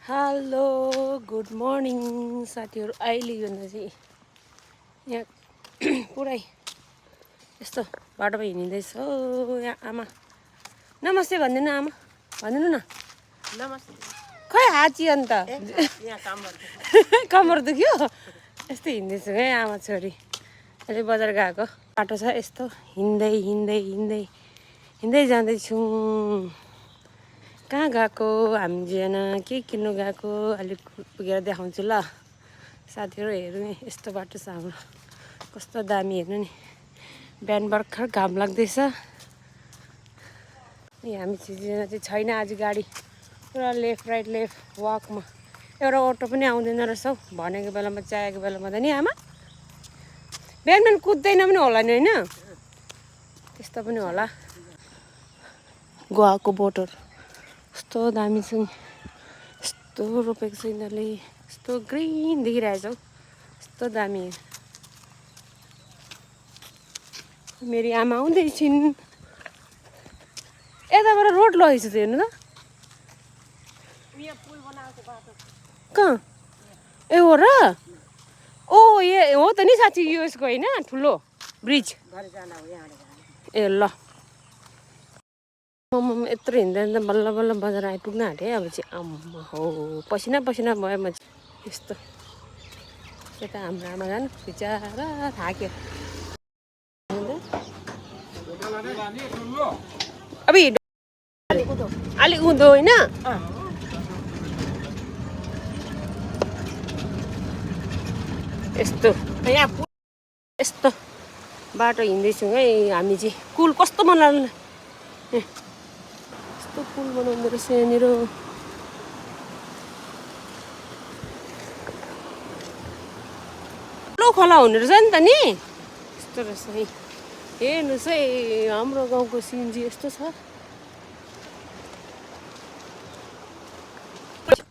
Hello good morning साथीहरू। अहिले भन्दा चाहिँ यहाँ पुरै यस्तो बाटोमा हिँडिँदैछ यहाँ। आमा नमस्ते भनिदिनु आमा, भनिदिनु न नमस्ते। खै हाची अन्त यहाँ कमर दुख्यो। यस्तो हिँड्दैछु है आमा छोरी। अहिले बजार गएको बाटो छ यस्तो हिँड्दै हिँड्दै हिँड्दै हिँड्दै जाँदैछौँ। कहाँ गएको हामीजना के किन्नु गएको अलिक पुगेर देखाउँछु ल साथीहरू। हेर्नु नि यस्तो बाटो छ हाम्रो, कस्तो दामी। हेर्नु नि बिहान भर्खर घाम लाग्दैछ। हामी चिजजना चाहिँ छैन आज गाडी, पुरा लेफ्ट राइट लेफ्ट वाकमा। एउटा अटो पनि आउँदैन रहेछ हौ, भनेको बेलामा चाहिएको बेलामा त नि आमा। बिहान बिहान कुद्दैन पनि होला नि होइन, त्यस्तो पनि होला। गुवाको बोटहरू कस्तो दामी छ नि, यस्तो रोपेको छ यिनीहरूले, यस्तो ग्रिन देखिरहेछ हौ, यस्तो दामी। मेरी आमा आउँदैछिन्। यताबाट रोड लगेछ त हेर्नु त कहाँ। ए हो र, ओ ए हो त नि साँच्ची यो यसको होइन ठुलो ब्रिज। ए ल म यत्रो हिँड्दा हिँड्दा बल्ल बल्ल बजार आइपुग्न आँटेँ। अब चाहिँ आम्मा हो पसिना पसिना भयो म चाहिँ। यस्तो यता हाम्रो आमा जानु बिचरा थाक्यो। अब हिँड्नु अलिक उँधो होइन, यस्तो यहाँ यस्तो बाटो हिँड्दैछौँ है हामी चाहिँ। कुल कस्तो बनाउनु, यस्तो पुल बनाउँदो रहेछ यहाँनिर। ठुलो खोला हुने रहेछ नि त नि, यस्तो रहेछ है। हेर्नुहोस् है हाम्रो गाउँको सिन चाहिँ यस्तो छ।